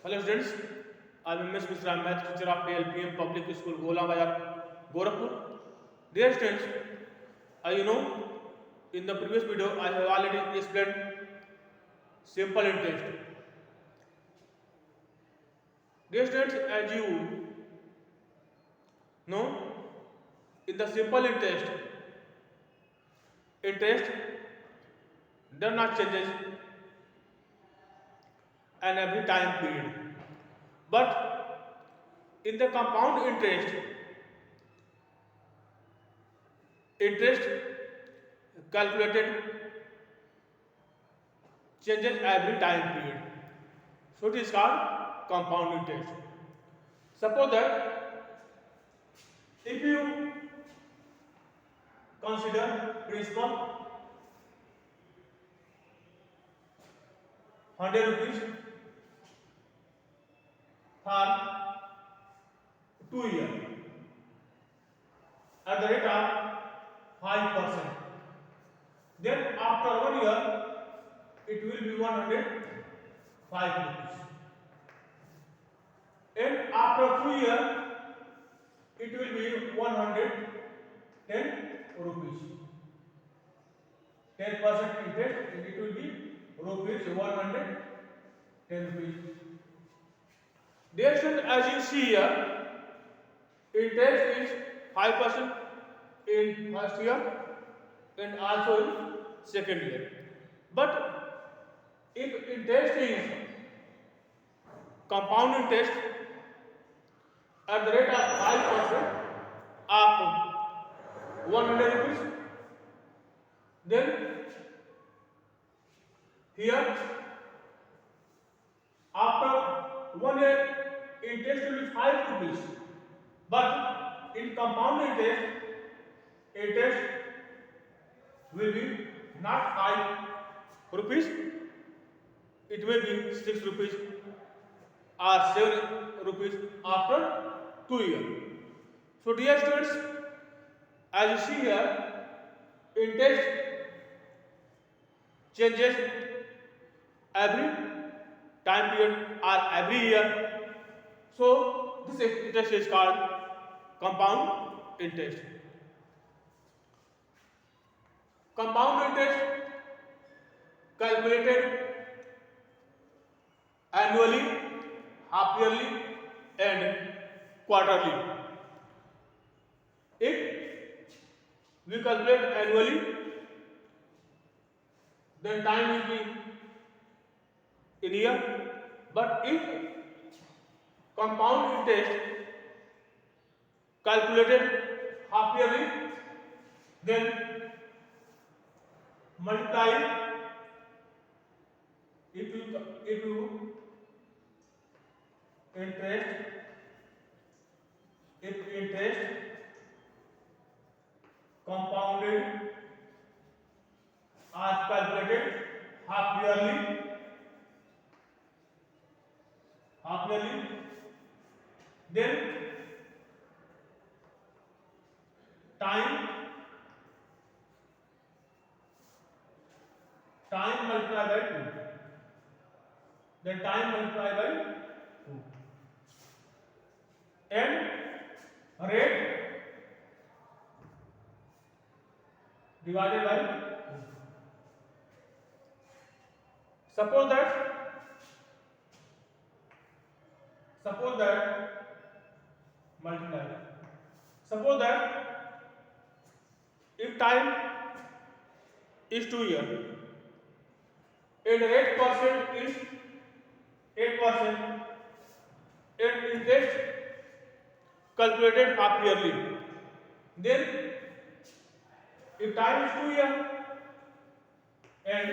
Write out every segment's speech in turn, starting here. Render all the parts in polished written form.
Hello students, I am MS Mishra, math teacher of LPM Public School, Gola Bazar, Gorakhpur. Dear students, in the previous video I have already explained simple interest. Dear students, as you know, in the simple interest does not changes and every time period. But in the compound interest calculated changes every time period. So it is called compound interest. Suppose that if you consider principal 100 rupees for 2 years at the rate of 5%. Then after 1 year it will be 105 rupees. And after 2 years it will be 110 rupees. 10% interest and it will be rupees 110 rupees. Dear student, as you see here, interest is 5% in first year and also in second year. But if interest is compound interest at the rate of 5% of 100 rupees, then here after 1 year interest will be 5 rupees, but in compound interest will be not 5 rupees, it will be 6 rupees or 7 rupees after 2 years. So dear students, as you see here, interest changes every time period or every year. So this interest is called compound interest. Compound interest calculated annually, half yearly and quarterly. If we calculate annually, then time will be in year. But if compound interest calculated half yearly, then multiply if you interest if interest compounded are calculated half yearly, then time multiplied by 2, then time multiplied by 2 and rate divided by 2. Suppose that multiply. Suppose that if time is 2 years and rate percent is 8% and interest calculated half yearly, then if time is 2 years and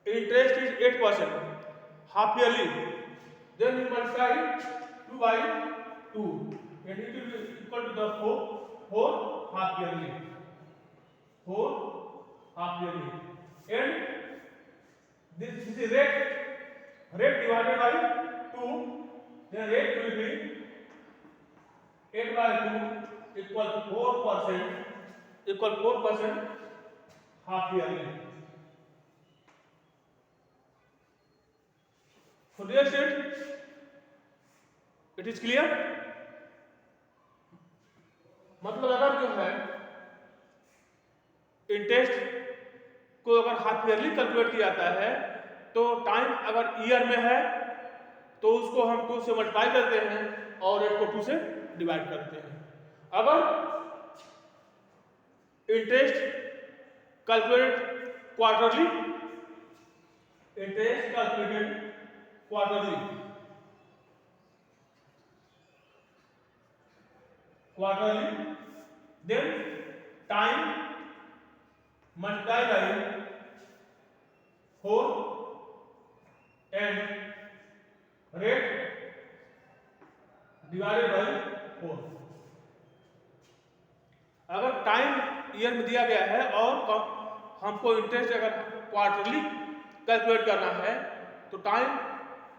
interest is 8% half yearly, then you multiply 2 by 2 and it will be equal to the 4 half yearly. 4 half yearly and this is rate divided by 2, then rate will be 8 by 2 equal 4% half yearly. So dear student, it is clear. मतलब अगर जो है interest को अगर half yearly calculate किया जाता है तो टाइम अगर ईयर में है तो उसको हम 2 से मल्टीप्लाई करते हैं और रेट को 2 से डिवाइड करते हैं। अगर interest calculated quarterly, interest calculated quarterly, then time multiplied by 4 and rate divided by 4। अगर टाइम ईयर में दिया गया है और हमको इंटरेस्ट अगर क्वार्टरली कैलकुलेट करना है तो टाइम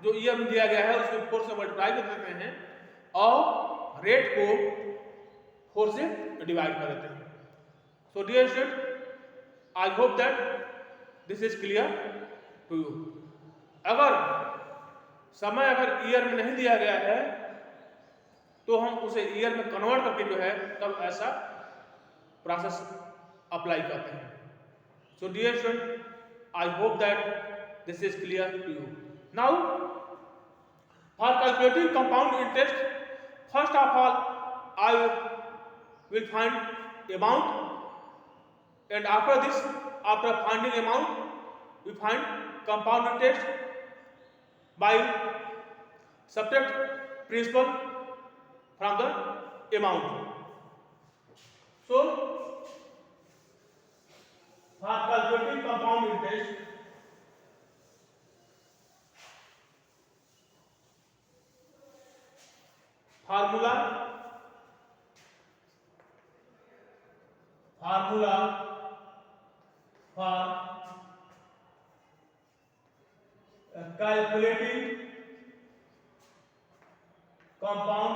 जो ईयर में दिया गया है उसको 4 से मल्टीप्लाई कर देते हैं और रेट को 4 से डिवाइड कर देते हैं। So dear student, I hope that this is clear to you. अगर समय अगर ईयर में नहीं दिया गया है तो हम उसे ईयर में कन्वर्ट करके जो है तब ऐसा प्रोसेस अप्लाई करते हैं। So dear student, I hope that this is clear to you. Now for calculating compound interest, first of all I will find amount, and after this, after finding amount, we find compound interest by subtract principal from the amount. So, for calculating compound interest, formula for calculating compound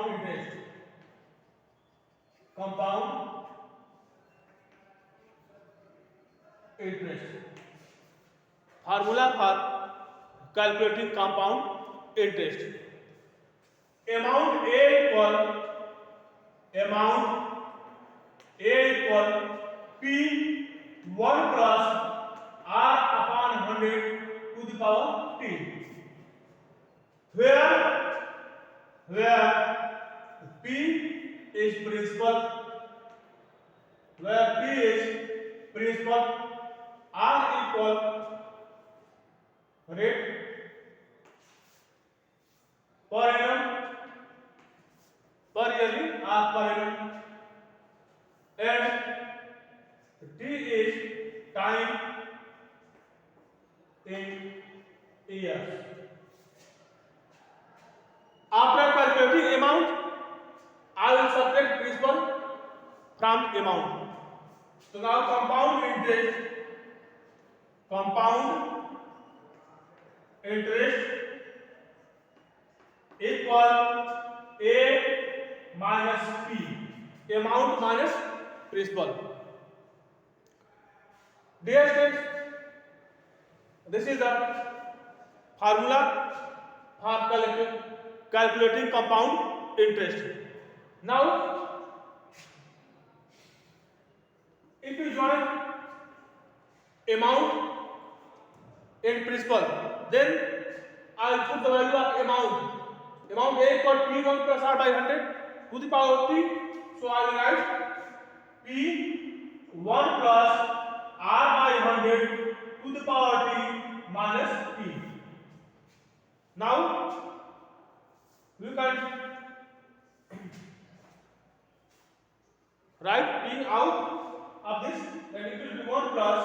interest, formula for calculating compound interest, amount A equal P1 plus R upon 100 to the power T, where P is principal, R equal rate per annum, per yearly, R per annum, and T is time in years. After calculating amount, I will subtract principal from amount. So now compound interest equal A minus P, amount minus principal. Dear students, this is the formula for calculating compound interest. Now, if you join amount and principal, then I will put the value of amount. Amount A equal P1 plus R by 100 to the power of T. So I will write P1 plus R by 100 to the power T minus T. Now we can write T out of this, and it will be 1 plus